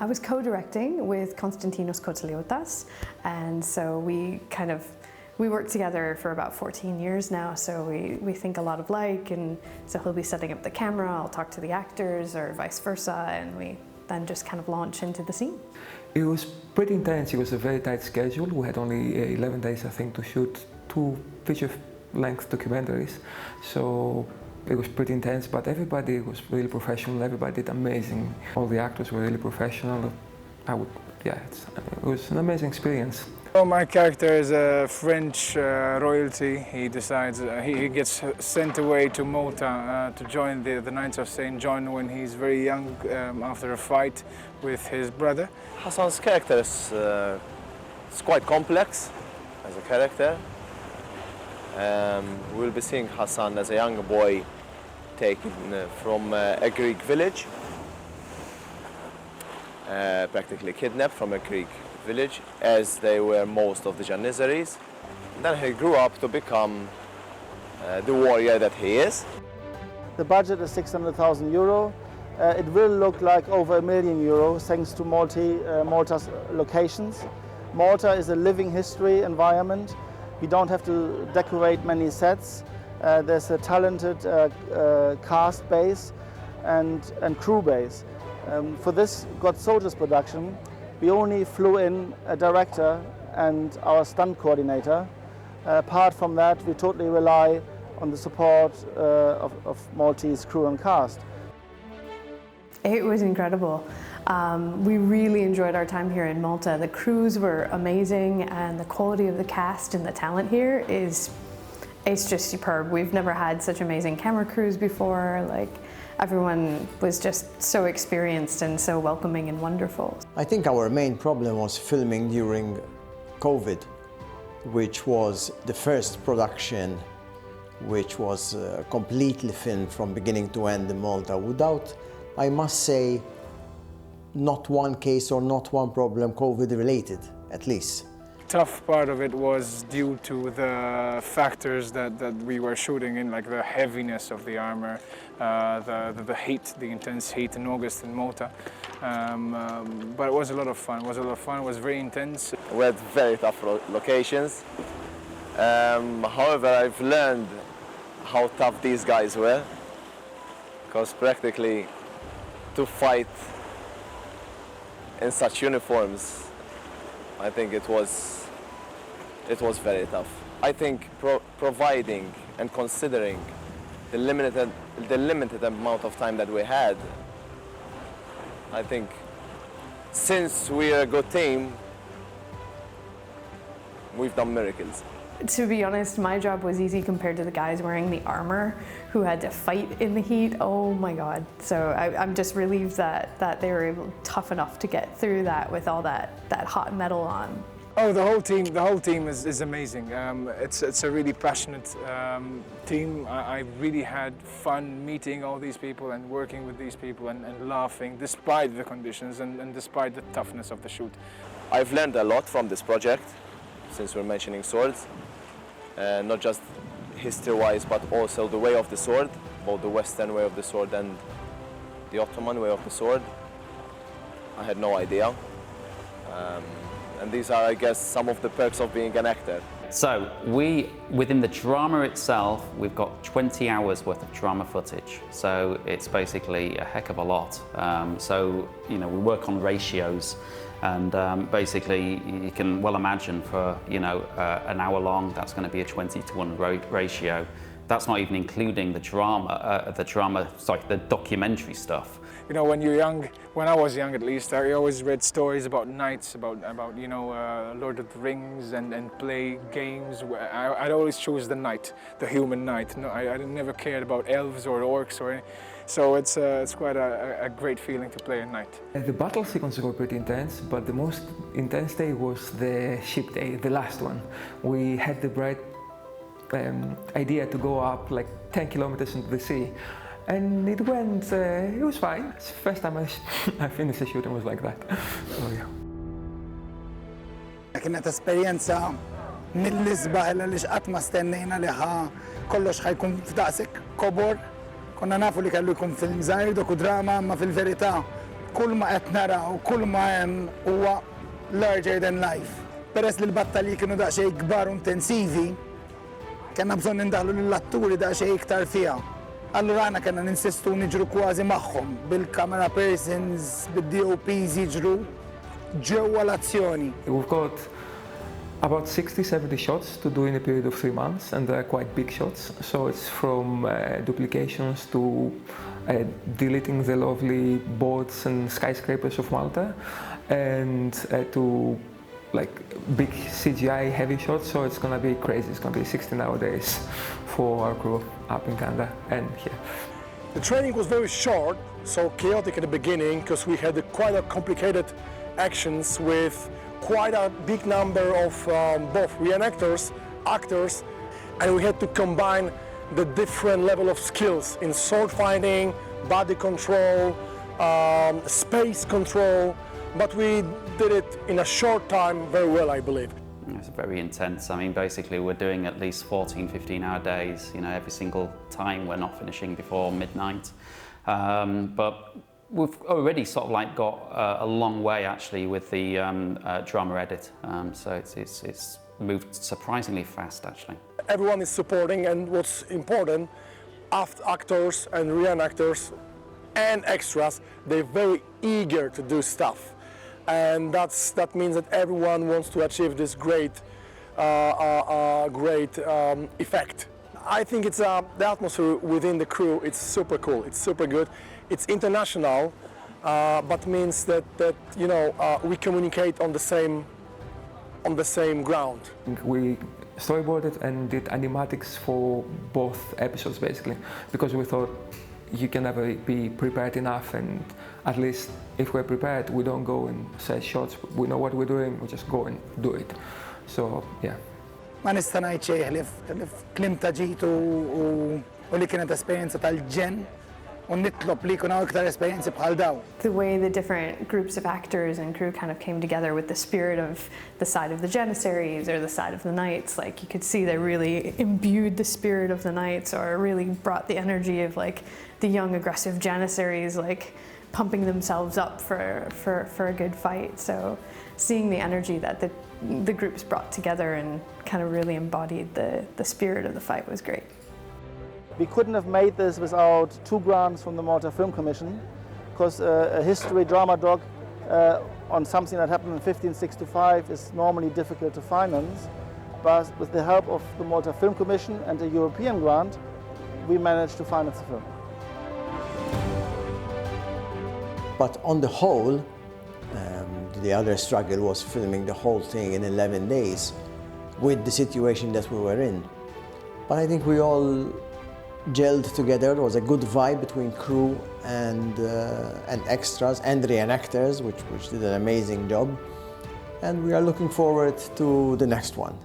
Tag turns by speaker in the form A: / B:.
A: was co-directing with Konstantinos Kotsiliotas, and so we worked together for about 14 years now, so we think a lot alike, and so he'll be setting up the camera, I'll talk to the actors, or vice versa, and we then just kind of launch into the scene.
B: It was pretty intense. It was a very tight schedule. We had only 11 days, I think, to shoot 2 feature-length documentaries, so it was pretty intense, but everybody was really professional, everybody did amazing. All the actors were really professional. It was an amazing experience.
C: Well, my character is a French royalty. He decides, he gets sent away to Malta to join the Knights of St. John when he's very young after a fight with his brother.
D: Hassan's character is quite complex as a character. We'll be seeing Hassan as a young boy taken from a Greek village, practically kidnapped from a Greek village, as they were most of the Janissaries. Then he grew up to become the warrior that he is.
E: The budget is 600,000 euro. It will look like over €1 million thanks to Malta's locations. Malta is a living history environment. We don't have to decorate many sets. There's a talented cast base and crew base. For this God Soldiers production, we only flew in a director and our stunt coordinator. Apart from that, we totally rely on the support of Maltese crew and cast.
A: It was incredible. We really enjoyed our time here in Malta. The crews were amazing, and the quality of the cast and the talent here it's just superb. We've never had such amazing camera crews before. Everyone was just so experienced and so welcoming and wonderful.
F: I think our main problem was filming during COVID, which was the first production which was completely filmed from beginning to end in Malta without, I must say, not one case or not one problem COVID related, at least.
C: Tough part of it was due to the factors that we were shooting in, like the heaviness of the armor, the heat, the intense heat in August in Malta. But it was a lot of fun. It was very intense.
D: We had very tough locations. However, I've learned how tough these guys were, because practically to fight in such uniforms, I think it was very tough. I think providing and considering the limited amount of time that we had, I think since we're a good team, we've done miracles.
A: To be honest, my job was easy compared to the guys wearing the armor who had to fight in the heat. Oh my God. So I'm just relieved that they were tough enough to get through that with all that hot metal on.
C: Oh, the whole team is amazing. It's a really passionate team. I really had fun meeting all these people and working with these people and laughing despite the conditions and despite the toughness of the shoot.
D: I've learned a lot from this project, since we're mentioning swords. Not just history-wise, but also the way of the sword, both the Western way of the sword and the Ottoman way of the sword. I had no idea. And these are, I guess, some of the perks of being an actor.
G: So within the drama itself, we've got 20 hours worth of drama footage. So it's basically a heck of a lot. We work on ratios, and basically you can well imagine for, an hour long, that's going to be a 20:1 ratio. That's not even including the the documentary stuff.
C: When I was young at least, I always read stories about knights, about Lord of the Rings and play games. I'd always choose the knight, the human knight. No, I never cared about elves or orcs or anything. So it's quite a great feeling to play a knight.
B: The battle sequences were pretty intense, but the most intense day was the ship day, the last one. We had the bright idea to go up like 10 kilometers into the sea. And it was fine. It's the first time I finished a shoot and was like that. So yeah.
H: كانت esperjenza mill-isbaħ għaliex qatt ma stennejna li kollox ħajkun f'daqshekk kobor. Konna nafu li kellu jkun film żgħir dokudrama, ma fil-verità kull ma qed naraw, kull ma hemm huwa larger than life. Peress li l-battalji kienu daqsxejn kbar u intensivi, kellna bżonn indaħlu lill-atturi daqsxejn iktar fiha. Allura aħna kellna ninsistu niġru kważi magħhom bil-camera persons, bid-DOPs jiġru ġewwa l-azzjoni.
B: We've got about 60-70 shots to do in a period of 3 months, and they're quite big shots. So it's from duplications to deleting the lovely boats and skyscrapers of Malta, and to like big CGI heavy shots. So it's gonna be crazy. It's gonna be 16-hour days for our crew up in Canada and here.
I: The training was very short, so chaotic at the beginning, because we had quite a complicated actions with quite a big number of both reenactors, actors, and we had to combine the different level of skills in sword fighting, body control, space control, but we did it in a short time very well, I believe.
G: It's very intense. I mean, basically we're doing at least 14, 15-hour days, you know, every single time. We're not finishing before midnight. But we've already sort of like got a long way actually with the drama edit. So it's moved surprisingly fast actually.
I: Everyone is supporting, and what's important, actors and reenactors and extras, they're very eager to do stuff. And that means that everyone wants to achieve this great effect. I think it's the atmosphere within the crew. It's super cool. It's super good. It's international, but means that you know we communicate on the same ground.
B: We storyboarded and did animatics for both episodes basically, because we thought you can never be prepared enough, and at least if we're prepared, we don't go and say shots. We know what we're doing. We just go and do it. So yeah.
H: Ma nista' ngħid xejn ħlif kliem ta' ġid u li kienet esperjenza tal-ġen u nitlob li jkun hawn iktar esperjenzi bħal dawn.
A: The way the different groups of actors and crew kind of came together with the spirit of the side of the Janissaries or the side of the Knights, like you could see they really imbued the spirit of the Knights, or really brought the energy of like the young aggressive Janissaries, like pumping themselves up for a good fight. So seeing the energy that the groups brought together and kind of really embodied the spirit of the fight was great.
E: We couldn't have made this without 2 grants from the Malta Film Commission, because a history drama doc on something that happened in 1565 is normally difficult to finance. But with the help of the Malta Film Commission and a European grant, we managed to finance the film.
F: But on the whole, the other struggle was filming the whole thing in 11 days with the situation that we were in. But I think we all gelled together. There was a good vibe between crew and extras and reenactors, which did an amazing job. And we are looking forward to the next one.